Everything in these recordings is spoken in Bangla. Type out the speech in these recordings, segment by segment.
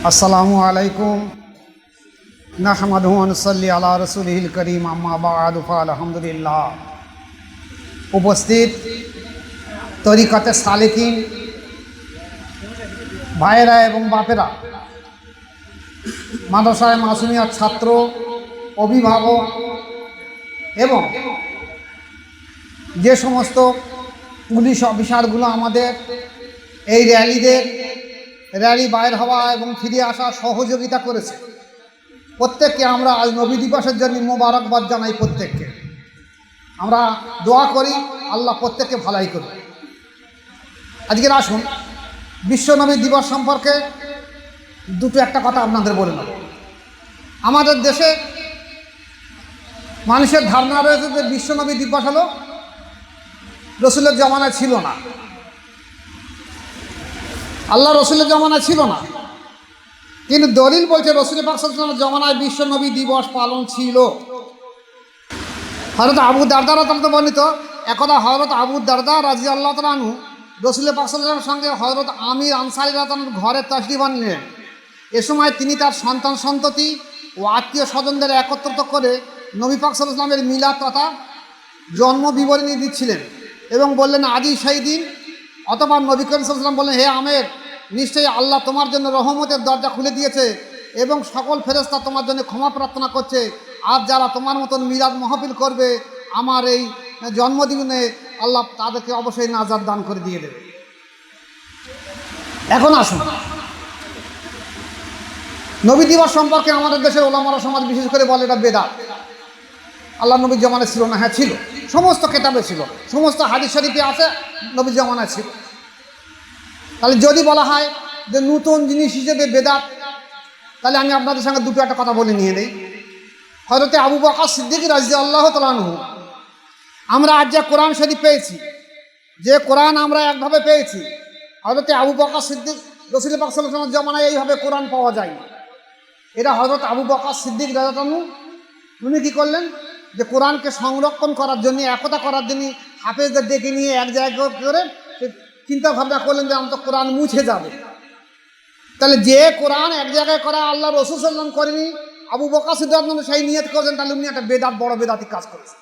আসসালামু আলাইকুম নাহমাদুহু ওয়া নুসাল্লি আলা রাসূলিহিল কারীম আম্মা বা'দু আলহামদুলিল্লাহ। উপস্থিত তরিকাতে সালেকিন ভাইয়েরা এবং বাপেরা, মাদ্রাসায় মাসুমিয়ার ছাত্র, অভিভাবক এবং যে সমস্ত পুলিশ অফিসারগুলো আমাদের এই র্যালি বাইর হওয়া এবং ফিরে আসার সহযোগিতা করেছে, প্রত্যেককে আমরা আজ নবী দিবসের জন্য মোবারকবাদ জানাই। প্রত্যেককে আমরা দোয়া করি আল্লাহ প্রত্যেককে ভালাই করুন। আজকের আসুন বিশ্ব নবী দিবস সম্পর্কে একটা কথা আপনাদের বলে নেব। আমাদের দেশে মানুষের ধারণা রয়েছে যে বিশ্ব নবী দিবস হলো রসুলের জমানায় ছিল না, আল্লাহ রসুলের জমানায় ছিল না, কিন্তু দলিল বলছে রসুল পাক সাল্লাল্লাহু আলাইহি ওয়াসাল্লামের জমানায় বিশ্ব নবী দিবস পালন ছিল। হযরত আবু দারদা রাদিয়াল্লাহু বর্ণিত, একদা হযরত আবু দারদা রাদিয়াল্লাহু তাআলা আনহু রসুল পাক সাল্লাল্লাহু আলাইহি ওয়াসাল্লামের সঙ্গে হযরত আমির আনসারী রাদিয়াল্লাহু আনহুর ঘরে তাশরিফ আনলেন। এ সময় তিনি তার সন্তান সন্ততি ও আত্মীয় স্বজনদের একত্রিত করে নবী পাক সাল্লাল্লাহু আলাইহি ওয়াসাল্লামের মিলাদ তথা জন্ম বিবরণী দিচ্ছিলেন এবং বললেন, আজই সেই দিন। অথবা নবী করিম সাল্লাল্লাহু আলাইহি ওয়াসাল্লাম বললেন, হে আমের, নিশ্চয়ই আল্লাহ তোমার জন্য রহমতের দরজা খুলে দিয়েছে এবং সকল ফেরেশতা তোমার জন্য ক্ষমা প্রার্থনা করছে। আর যারা তোমার মতন মিলাদ মাহফিল করবে আমার এই জন্মদিনে, আল্লাহ তাদেরকে অবশ্যই নাজাত দান করে দিয়ে দেবে। এখন আসুন নবী দিবস সম্পর্কে আমাদের দেশের ওলামারা সমাজ বিশেষ করে বলে এটা বেদাত। আল্লাহ নবীর জামানায় ছিল না? হ্যাঁ ছিল, সমস্ত কেতাবে ছিল, সমস্ত হাদিস শরীফে আছে নবীর জামানায় ছিল। তাহলে যদি বলা হয় যে নতুন জিনিস হিসেবে বেদাত, তাহলে আমি আপনাদের সঙ্গে একটা কথা বলে নিয়ে নেই। হযরতে আবু বকর সিদ্দিক রাদিয়াল্লাহু তাআলা আনহু, আমরা আজ যে কোরআন শরীফ পেয়েছি, যে কোরআন আমরা একভাবে পেয়েছি, হযরতে আবু বকর সিদ্দিক রাসূল পাক সাল্লাল্লাহু আলাইহি ওয়াসাল্লামের জামানায় এইভাবে কোরআন পাওয়া যায়। এটা হযরত আবু বকর সিদ্দিক রাদিয়াল্লাহু আনহু উনি কী করলেন, যে কোরআনকে সংরক্ষণ করার জন্য, একতা করার জন্য হাফেজদের ডেকে নিয়ে এক জায়গায় করে চিন্তা ভাবনা করলেন যে আমরা তো কোরআন মুছে যাবে। তাহলে যে কোরআন এক জায়গায় করা আল্লাহ রসুল সাল্লাল্লাহু আলাইহি ওয়াসাল্লাম করেনি, আবু বকর সিদ্দিক সেই নিয়ত করেছেন, তাহলে উনি একটা বেদাত, বড় বেদাতি কাজ করেছেন।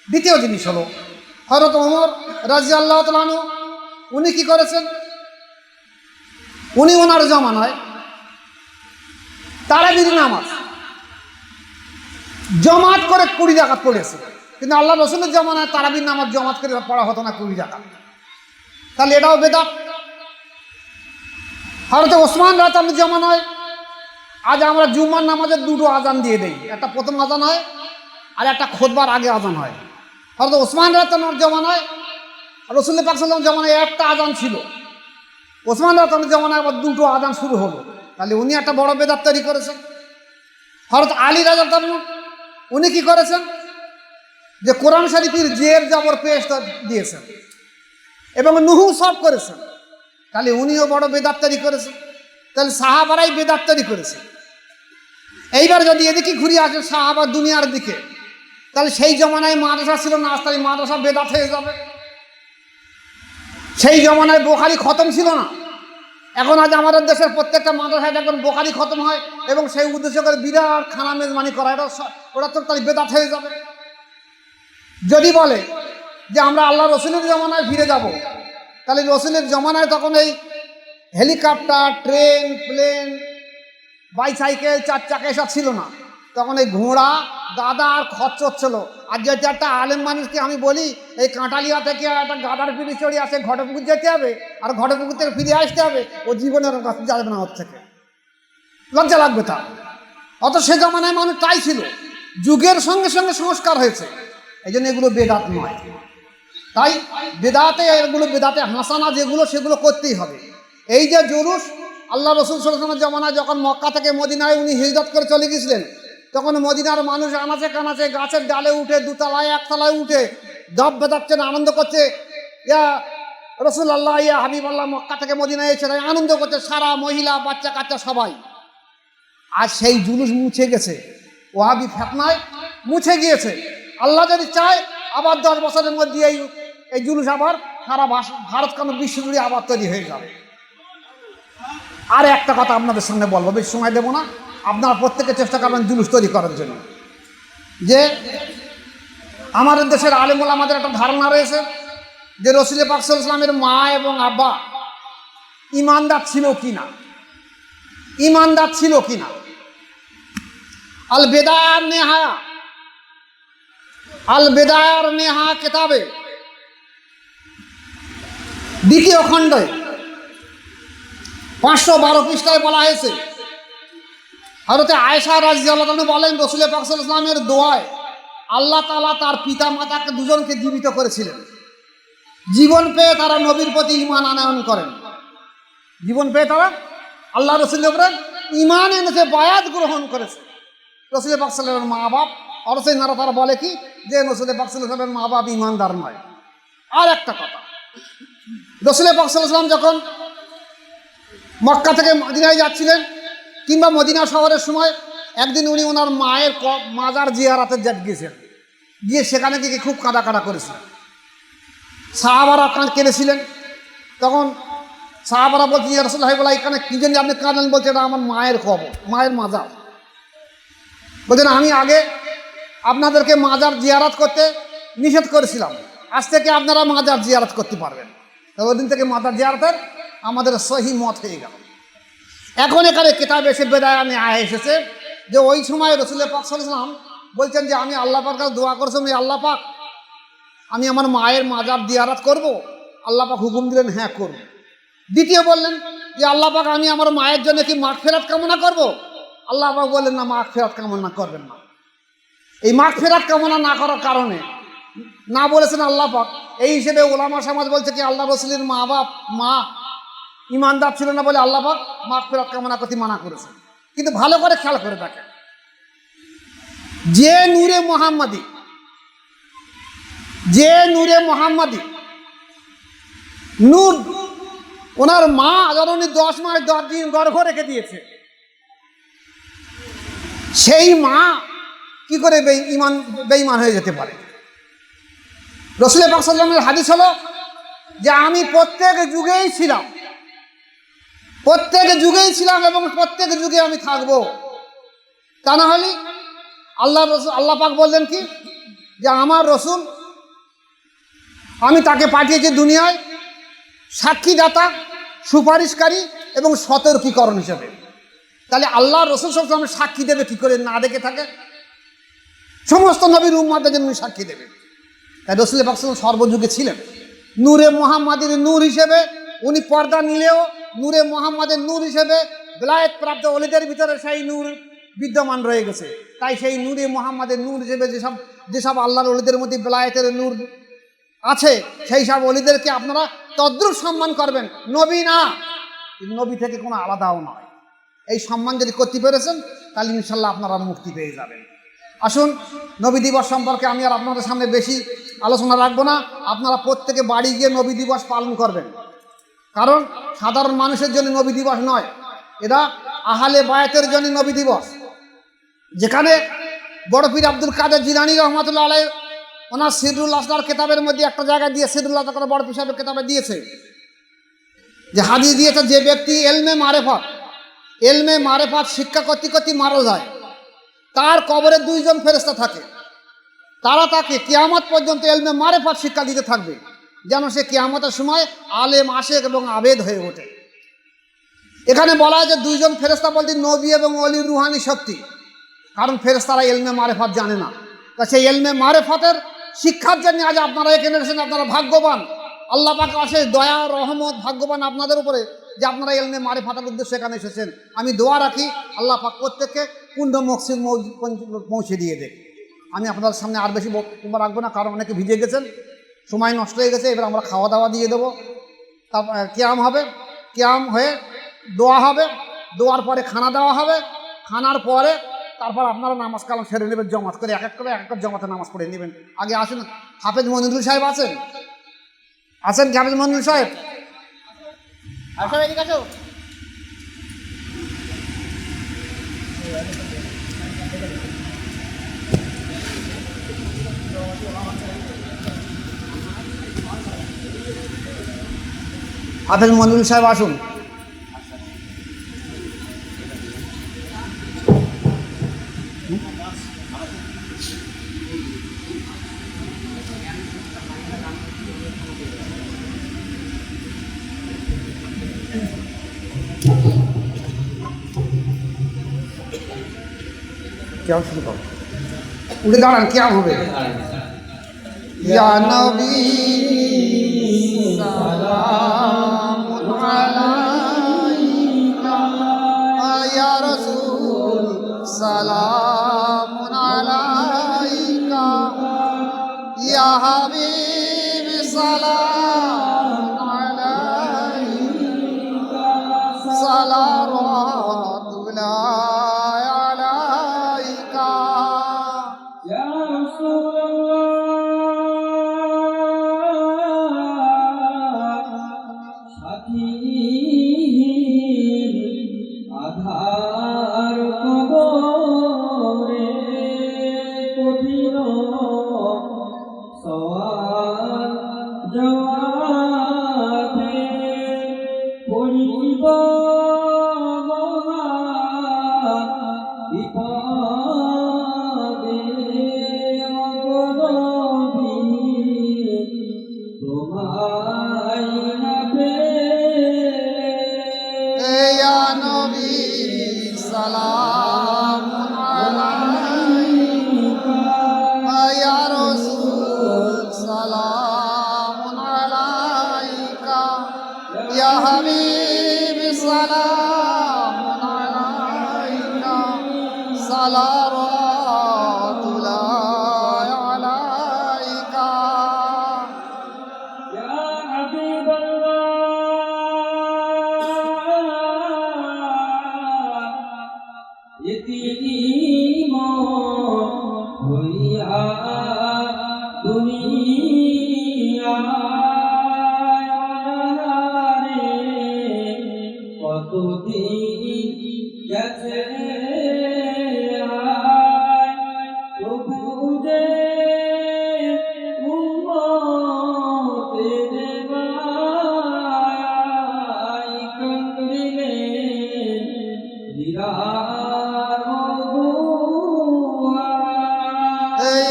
দ্বিতীয় জিনিস হলো হযরত ওমর রাদিয়াল্লাহু তাআলা আনহু, উনি কি করেছেন, উনি ওনার জামানায় তারাবির নামাজ জমাত করে 20 রাকাত পড়েছে, কিন্তু আল্লাহ রসুলের জামানায় তারাবির নামাজ জমাত করে পড়া হতো না 20 রাকাত। তাহলে এটাও বেদাত। হযরত ওসমান রাদিয়াল্লাহু আনহুর জামানায় আজ আমরা জুমার নামাজের 2টো আজান দিয়ে দেই, একটা প্রথম আজান হয় আর একটা খুতবার আগে আজান হয়। হযরত ওসমান রাদিয়াল্লাহু আনহুর জামানায়, রাসূল পাক সাল্লাল্লাহু আলাইহি ওয়াসাল্লামের জামানায় একটা আজান ছিল, ওসমান রাদিয়াল্লাহু আনহুর জামানায় আবার 2টো আজান শুরু হলো। তাহলে উনি একটা বড় বেদাত তৈরি করেছেন। হযরত আলী রাদিয়াল্লাহু আনহু উনি কি করেছেন, যে কোরআন শরীফের জের জবর পেশ দিয়েছেন এবং নুহু সব করেছেন। তাহলে উনিও বড় বেদাত তৈরি করেছেন। তাহলে সাহাবারাই বেদাত তৈরি করেছে। এইবার যদি এদিকে ঘুরিয়ে আসে সাহাবা দুনিয়ার দিকে, তাহলে সেই জমানায় মাদ্রাসা ছিল না, তাহলে মাদ্রাসা বেদাত হয়ে যাবে। সেই জমানায় বুখারী খতম ছিল না, এখন আজ আমাদের দেশের প্রত্যেকটা মাদ্রাসায় যখন বুখারী খতম হয় এবং সেই উদ্দেশ্য করে বিরাট খানা মেজবানি করা, ওটা তো তাহলে বেদাত হয়ে যাবে। যদি বলে যে আমরা আল্লাহ রসুলের জমানায় ফিরে যাব, তাহলে রসুলের জমানায় তখন এই হেলিকপ্টার, ট্রেন, প্লেন, বাইসাইকেল, 4 চাকা এসব ছিল না। তখন এই ঘোড়া, গাদা আর খচ্চর ছিল। আর যদি একটা আলেম মানুষকে আমি বলি এই কাঁটালিয়া থেকে একটা গাদার পিঠে চড়ে আসে ঘটপুকুর যেতে হবে আর ঘটপুকুর থেকে ফিরে আসতে হবে, ও জীবনের কাছে যাবে না, ওর থেকে লজ্জা লাগবে তার। অত সে জমানায় মানুষ তাই ছিল। যুগের সঙ্গে সঙ্গে সংস্কার হয়েছে, এই জন্য এগুলো বেদাত নয়। তাই বেদাতে, এগুলো বেদাতে হাসানা যেগুলো, সেগুলো করতেই হবে। এই যে জুলুস, আল্লাহ রসুল সাল্লাল্লাহু আলাইহি ওয়াসাল্লামের জামানায় যখন মক্কা থেকে মদিনায় উনি হিজরত করে চলে গেছিলেন, তখন মদিনার মানুষ আনাচে কানাচে গাছের ডালে উঠে, 2তলায় 1তলায় উঠে দব বেদাচ্ছেন, আনন্দ করছে, ইয়া রাসূলুল্লাহ, ইয়া হাবিবাল্লাহ, মক্কা থেকে মদিনায় এসে আনন্দ করছে সারা মহিলা, বাচ্চা কাচ্চা সবাই। আর সেই জুলুস মুছে গেছে, ওয়াহাবি ফিতনায় মুছে গিয়েছে। আল্লাহ যদি চায় আবার 10 বছরের মধ্যে এই জুলুস আবার সারা ভারত কেন বিশ্ব জুড়ে আবার তৈরি হয়ে যাবে। আর একটা কথা আপনাদের সামনে বলবো, বেশি সময় দেবো না, আপনারা প্রত্যেকে চেষ্টা করবেন জুলুস তৈরি করার জন্য। যে আমাদের দেশের আলেমুল আমাদের একটা ধারণা রয়েছে যে রসুল পাক সাল্লাল্লাহু আলাইহি ওয়াসাল্লামের মা এবং আব্বা ইমানদার ছিল কিনা, ইমানদার ছিল কিনা। আল বেদায়ার নেহায়া, আল বেদায়ার নেহা কেতাবে দ্বিতীয় খণ্ডে 512 পৃষ্ঠায় বলা হয়েছে, হযরতে আয়েশা রাদিয়াল্লাহু আনহা বলেন রসুল পাক সাল্লাল্লাহু আলাইহি ওয়াসাল্লামের দোয়ায় আল্লাহ তাআলা তার পিতা মাতাকে দুজনকে জীবিত করেছিলেন। জীবন পেয়ে তারা নবীর প্রতি ঈমান আনয়ন করেন, জীবন পেয়ে তারা আল্লাহ রসুলের উপরে ঈমান এনেছে, বায়াত গ্রহণ করেছে। রসুল পাক সাল্লাল্লাহু আলাইহি ওয়াসাল্লামের মা বাপ অরসেনারা তারা বলে কি যে রসুল পাক সাল্লাল্লাহু আলাইহি ওয়াসাল্লামের মা বাপ ঈমানদার নয়। আর একটা কথা, রসুল পাক সাল্লাল্লাহু আলাইহি ওয়াসাল্লাম যখন মক্কা থেকে মদিনায় যাচ্ছিলেন কিংবা মদিনা শহরের সময় একদিন উনি ওনার মায়ের মাজার জিয়ারাতে গিয়েছেন, গিয়ে সেখানে গিয়ে খুব কাঁদা করেছিলেন। সাহাবারা কেঁদেছিলেন। তখন সাহাবারা বলছেন ইয়া রাসূলুল্লাহ বলা এখানে কী জন্য আপনি কাঁদেন? বলছে এটা আমার মায়ের কবর, মায়ের মাজার। বলছেন আমি আগে আপনাদেরকে মাজার জিয়ারাত করতে নিষেধ করেছিলাম, আজ থেকে আপনারা মাজার জিয়ারাত করতে পারবেন। ওই দিন থেকে মাজার জিয়ারাতের আমাদের সহি মত হয়ে গেল। এখন এখানে কিতাবে এসে বেদায়া নেয়া এসেছে যে ওই সময় রসুল পাক সাল্লাল্লাহু আলাইহি ওয়াসাল্লাম বলছেন যে আমি আল্লাহ পাকের কাছে দোয়া করছি, আল্লাহ পাক আমি আমার মায়ের মাজার জিয়ারত করব। আল্লাহ পাক হুকুম দিলেন হ্যাঁ করব। দ্বিতীয় বললেন যে আল্লাহ পাক আমি আমার মায়ের জন্য কি মাগফিরাত কামনা করব? আল্লাহ পাক বললেন না, মাগফিরাত কামনা করবেন না। এই মাগফিরাত কামনা না করার কারণে না বলেছেন আল্লাহ পাক, এই হিসেবে ওলামা সমাজ বলছে কি আল্লাহ রসুলের মা ইমানদার ছিল না বলে আল্লাহ পাক মাগফিরাত কামনা করতে মানা করেছেন। কিন্তু ভালো করে খেয়াল করে দেখেন, যে নূরে মুহাম্মাদি, যে নূরে মুহাম্মাদি নূর ওনার মা জননী 10 মাস 10 দিন গর্ভ রেখে দিয়েছে, সেই মা কি করে বেঈমান হয়ে যেতে পারে? রসুল পাক সাল্লাল্লাহু আলাইহি ওয়াসাল্লামের হাদিস হলো যে আমি প্রত্যেক যুগেই ছিলাম, প্রত্যেক যুগেই ছিলাম এবং প্রত্যেক যুগে আমি থাকবো। তা না হলে আল্লাহ পাক বললেন কি যে আমার রসুল আমি তাকে পাঠিয়েছি দুনিয়ায় সাক্ষীদাতা, সুপারিশকারী এবং সতর্কীকরণ হিসেবে। তাহলে আল্লাহ রসুল সবসময় সাক্ষী দেবে কি করে না দেখে থাকে? সমস্ত নবীর উম্মতের জন্য সাক্ষী দেবে। তাই রসুল পাক সাল্লাল্লাহু আলাইহি ওয়াসাল্লাম সর্বযুগে ছিলেন নূরে মুহাম্মাদের নূর হিসেবে। উনি পর্দা নিলেও নূরে মুহাম্মাদের নূর হিসেবে বেলায়েত প্রাপ্ত ওলিদের ভিতরে সেই নূর বিদ্যমান রয়ে গেছে। তাই সেই নূরে মুহাম্মাদের নূর হিসেবে যেসব আল্লাহর ওলিদের মধ্যে বেলায়েতের নূর আছে সেই সব ওলিদেরকে আপনারা তদ্রূপ সম্মান করবেন। নবী না, নবী থেকে কোনো আলাদাও নয়। এই সম্মান যদি করতে পেরেছেন তাহলে ইনশাল্লাহ আপনারা মুক্তি পেয়ে যাবেন। আসুন, নবী দিবস সম্পর্কে আমি আর আপনাদের সামনে বেশি আলোচনা রাখবো না। আপনারা প্রত্যেকে বাড়ি গিয়ে নবী দিবস পালন করবেন, কারণ সাধারণ মানুষের জন্য নবী দিবস নয়, এটা আহলে বায়াতের জন্য নবী দিবস। যেখানে বড় পীর আব্দুল কাদের জিলানী রহমাতুল্লাহ আলাইহি ওনার সিদরুল আসরার কেতাবের মধ্যে একটা জায়গায় দিয়ে সিদরুল আসরার বড় পীর সাহেবের কেতাবে দিয়েছে যে হাদিস দিয়েছে যে ব্যক্তি এলমে মারেফাত শিক্ষা করতে করতে মারা যায়, তার কবরে 2 জন ফেরেশতা থাকে, তারা তাকে কিয়ামত পর্যন্ত এলমে মারেফাত শিক্ষা দিতে থাকবে, যেন সে কিয়ামতের সময় আলেম, আশেক এবং আবেদ হয়ে ওঠে। এখানে বলা হয় যে 2 জন ফেরেশতা বলতে নবী এবং ওলির রুহানি শক্তি, কারণ ফেরেশতারা এলমে মারেফাত জানে না। তা সেই এলমে মারেফাতের শিক্ষার জন্য আজ আপনারা এখানে এসেছেন, আপনারা ভাগ্যবান। আল্লাহ পাক অশেষ দয়া রহমত, ভাগ্যবান আপনাদের উপরে যে আপনারা এলমে মারেফাতের উদ্দেশ্যে এখানে এসেছেন। আমি দোয়া রাখি আল্লাহ পাক প্রত্যেককে পূর্ণ মকসিদ পৌঁছে দিয়ে দেখ। আমি আপনাদের সামনে আর বেশি বক্তব্য রাখবো না, কারণ অনেকে ভিজে গেছেন, সময় নষ্ট হয়ে গেছে। এবার আমরা খাওয়া দাওয়া দিয়ে দেবো, তারপর কিয়াম হবে, কিয়াম হয়ে দোয়া হবে, দোয়ার পরে খানা দেওয়া হবে, খানার পরে তারপর আপনারা নামাজ কালাম সেরে নেবেন জমাত করে, এক এক করে জমাতে নামাজ পড়ে নেবেন। আগে আসুন, হাফেজ মনিরুল সাহেব আছেন কি? হাফেজ মনিরুল সাহেব আসো, এদিকে আসো। হাফেজ মনিরুল সাহেব আসুন। क्या शुरू करो उठे दाঁড়ান क्या হবে या नबी सलामुन अलैका या रसूल सलामुन अलैका या हबीब सलामुन अलैका सलावतुल्लाह अलैका या रसूलल्लाह আধার কবরে কঠিন সওয়াল জবাবে পড়িব মহা বিপদে অগনবী তোমায় না या नबी सलामुन अलैका या रसूल सलामुन अलैका या हबीब सलामुन अलैका सलावतुल्लाह अलैका या হাবিবাল্লাহ ইতিম হইয়া দুনিয়ায় কতদিন গেছে প্রভু যে উম্মতের মায়ায় কান্দিলে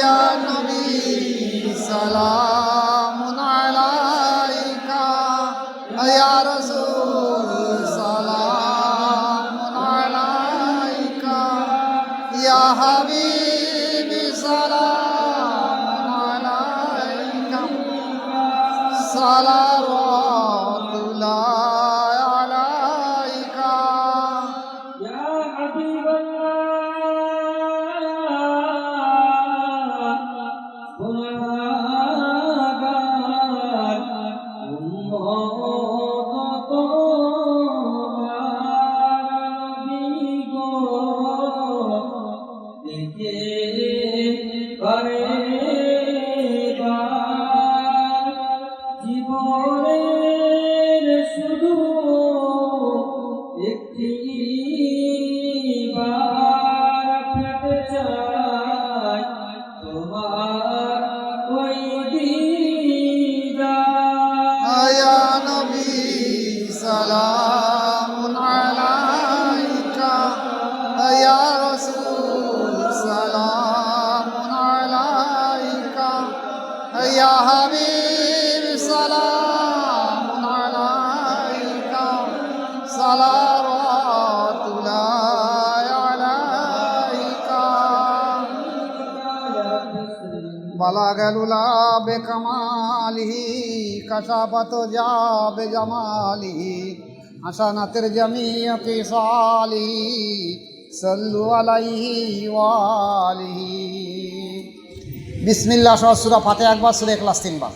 या नबी सलामुन अलैका या रसूल सलामुन अलैका या हबीब सलामुन अलैका सलावतुल्लाह अलैका या হাবিবাল্লাহ গুনাহগার উম্মত তোমার নবী গো দেখে করে জীবনের শুধু একটি বার পেতে চাই তোমার ওই দিদার या नबी सलामुन अलैका या रसूल सलामुन अलैका या हबीब सलामुन अलैका सलावतुल्लाह अलैका बलगलुला बेकमालिही कशाफत जा बेजमालिही हसनतिर जमीयत सालिही सल्लु अलैहि वालिही बिस्मिल्लाह सह सूरा फातिहा एक बार सूरा इखलास 3 बार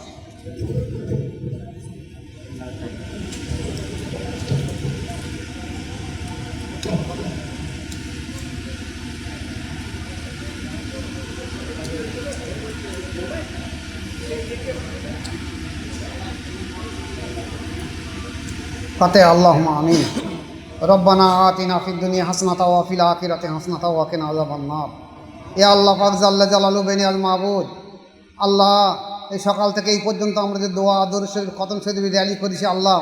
फतेह अल्लाहुम्मा आमीन रब्बाना आतिना फिद दुनिया हसनता व फिल आखिरति हसनता व किना अज़ाबान नार या আল্লাহ পাক জাল্লা জালালু বেনিয়াল মাবুদ আল্লাহ এই সকাল থেকে এই পর্যন্ত আমরা যে দোয়া দরুদ শরীফ খতম শরীফ র্যালি করেছি আল্লাহ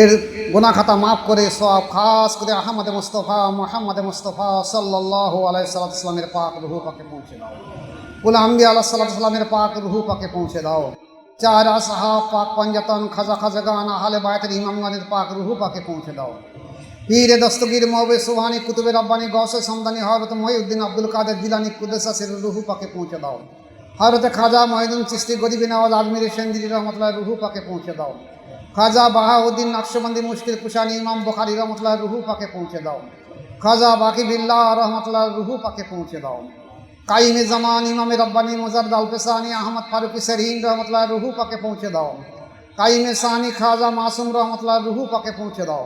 এর গুনাহ খাতা মাফ করে সওয়াব খাস করে আহমদ মুস্তাফা মুহাম্মদ মুস্তাফা সাল্লাল্লাহু আলাইহি সাল্লামের পাক রূহ পাকে পৌঁছে দাও কুল আম্বিয়া আলাইহিস সালামের পাক রূহ পাকে পৌঁছে দাও চারা সাহাব পাক পঞ্জাতন খাজা খাজাগান আহলে বায়তের ইমামগণের পাক রুহু পাকে পৌঁছে দাও। পীরে দস্তগীর মৌবে সুবহানি কুতুবে রব্বানি গৌসে সমদানি হযরত মহিউদ্দিন আব্দুল কাদের জিলানী কুদ্দুসা সির রুহু পাকে পৌঁছে দাও। হযরত খাজা মঈনুদ্দিন চিশতি গরিবি নওয়াজ আজমিরি সেনদিরি রহমতুল্লাহ রুহু পাকে পৌঁছে দাও। খাজা বাহাউদ্দিন নকশবন্দি মুশকিল কুশানি ইমাম বুখারী রহমতুল্লাহ রুহু পাকে পৌঁছে দাও। খাজা বাকি বিল্লাহ রহমতুল্লাহ রুহু পাকে পৌঁছে দাও। কাইমে জামান ইমামে রব্বানি মুজাদ্দিদ আল পেশানি আহমদ ফারুকি সরহিন রহমতুল্লাহ রুহু পাকে পৌঁছে দাও। কাইমে সানি খাজা মাসুম রহমতুল্লাহ রুহু পাকে পৌঁছে দাও।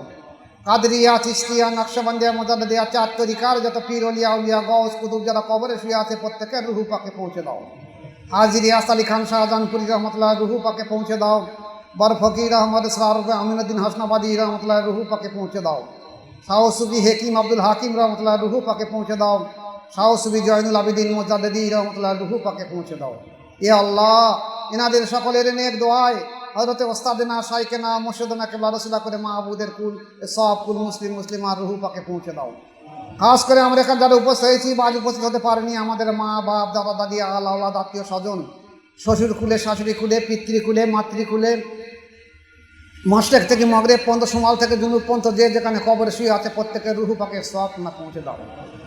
কাদরিয়া চিশতিয়া নকশবন্দিয়া মুজাদ্দিদিয়া চার তরিকার যত পীর ওলিয়া উলিয়া গৌস কুতুব যারা কবরে শুয়ে আছে প্রত্যেকের রুহু পাকে পৌঁছে দাও। হাজির ইয়াস আলী খান শাহজাহানপুরি রহমতুল্লাহ রুহু পাকে পৌঁছে দাও। বর ফকির আহমদ সরারফ আমিনুদ্দিন হাসনাবাদী রহমতুল্লাহ রুহু পাকে পৌঁছে দাও। শাহ সুফি হেকিম আব্দুল হাকিম রহমতুল্লাহ রুহু পাকে পৌঁছে দাও। শাহ সুফি জয়নুল আবিদিন মুজাদ্দিদি রহমতুল্লাহ রুহু পাকে পৌঁছে দাও। এ আল্লাহ, এনাদের সকলের নেক দোয়ায় হযরতে ওস্তাদেনা শাইখেনা মুর্শিদনা কেবলা রসুলা করে মাহবুদের কুল সব কুল মুসলিমার রুহু পাকে পৌঁছে দাও। খাস করে আমরা এখানে যারা উপস্থিত হয়েছি বা আজ উপস্থিত হতে পারেনি, আমাদের মা বাপ দাদা দাদি আল্লাহ আত্মীয় স্বজন, শ্বশুর কুলে শাশুড়ি কুলে পিতৃকুলে মাতৃকুলে, মাস্টার থেকে মগরে পর্যন্ত সমাল থেকে জুনুব পর্যন্ত যে যেখানে কবরে শুয়ে আছে প্রত্যেকের রুহু পাকে সব না পৌঁছে দাও।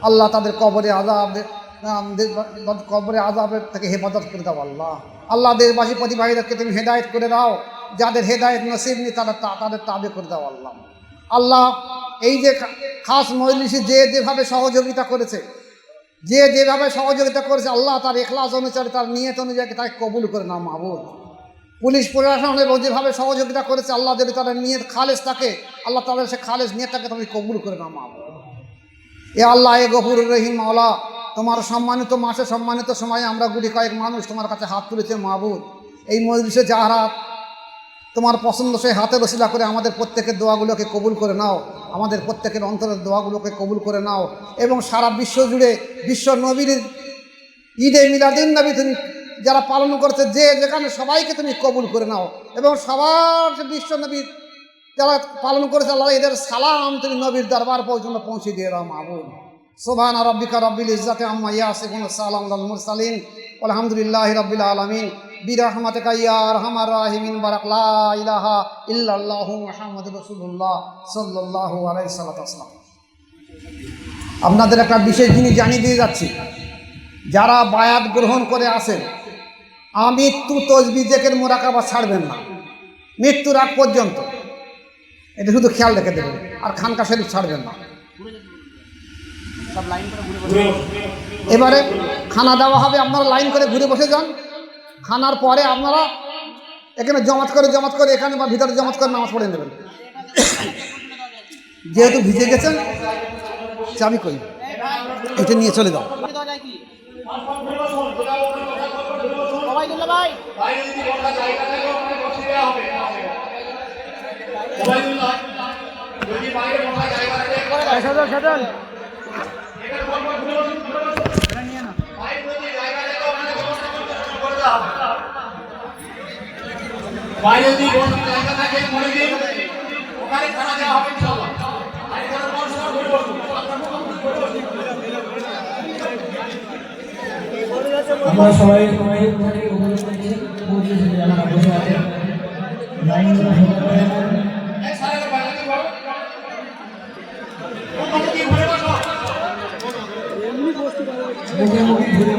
আল্লাহ তাদের কবরে আযাবের থেকে হেফাজত করে দাও। আল্লাহ দেশবাসী প্রতিবাহীদেরকে তুমি হেদায়েত করে দাও। যাদের হেদায়েত নসিব নেই তাদের তাবে করে দাও। আল্লাহ এই যে খাস মজলিসে যে যেভাবে সহযোগিতা করেছে, আল্লাহ তার ইখলাস অনুসারে তার নিয়ত অনুযায়ী তাকে কবুল করে নাও মাহবুব। পুলিশ প্রশাসনের যেভাবে সহযোগিতা করেছে আল্লাহ যদি তাদের নিয়ত খালেস থাকে, আল্লাহ তাদের সে খালেস নিয়তটাকে তুমি কবুল করে নাও মাহবুব। এ আল্লাহ, এ গফুর রহিম মাওলা, তোমার সম্মানিত মাসে সম্মানিত সময়ে আমরা গুলি কয়েক মানুষ তোমার কাছে হাত তুলেছে মাহবুব। এই মজলিসে যারা তোমার পছন্দ সেই হাতে রসিলা করে আমাদের প্রত্যেকের দোয়াগুলোকে কবুল করে নাও, আমাদের প্রত্যেকের অন্তরের দোয়াগুলোকে কবুল করে নাও এবং সারা বিশ্ব জুড়ে বিশ্ব নবীর ঈদে মিলাদুন নবী তুমি যারা পালন করছে যে যেখানে সবাইকে তুমি কবুল করে নাও এবং সবার বিশ্ব নবীর যারা পালন করেছে আল্লাহ এদের সালাম তুমি নবীর দরবার পর্যন্ত পৌঁছে দিয়ে দাও মাহবুব। সুবহান রাব্বিকা রাব্বিল ইজ্জাতি আম্মা ইয়াসিফুন সালামুন আলাল মুরসালিন আলহামদুলিল্লাহি রাব্বিল আলামিন বিরহমাতিকা ইয়া আরহামার রাহিমিন বারাক লা ইলাহা ইল্লাল্লাহু মুহাম্মাদুর রাসূলুল্লাহ সাল্লাল্লাহু আলাইহি ওয়াসাল্লাম। আপনাদের একটা বিশেষ জিনিস জানিয়ে দিয়ে যাচ্ছি, যারা বায়াত গ্রহণ করে আসেন আমৃত্যু তসবিহ জিকির মুরাকাবা ছাড়বেন না মৃত্যুর আগ পর্যন্ত, এটা শুধু খেয়াল রেখে দেবেন। আর খানকা শরীফ ছাড়বেন না। এবারে খানা দেওয়া হবে, আপনারা লাইন করে ঘুরে বসে যান। খানার পরে আপনারা এখানে জমাত করে এখানে বা ভিতরে জমাত করে নামাজ পড়ে নেবেন। যেহেতু ভিজে গেছেন চাবি কই এটা নিয়ে চলে যাও। বাইরে যদি কোনো জায়গা থাকে মনে দিন ওখানে খানা দেওয়া হবে ইনশাআল্লাহ। আমরা সবাই অনুরোধ করছি মজলিসে যারা বসে আছেন লাইনগুলো সোজা করে নেন। এক সাইডে বাইরে দিব ওখানে কি ঘুরে বসো মুখে ঘুরে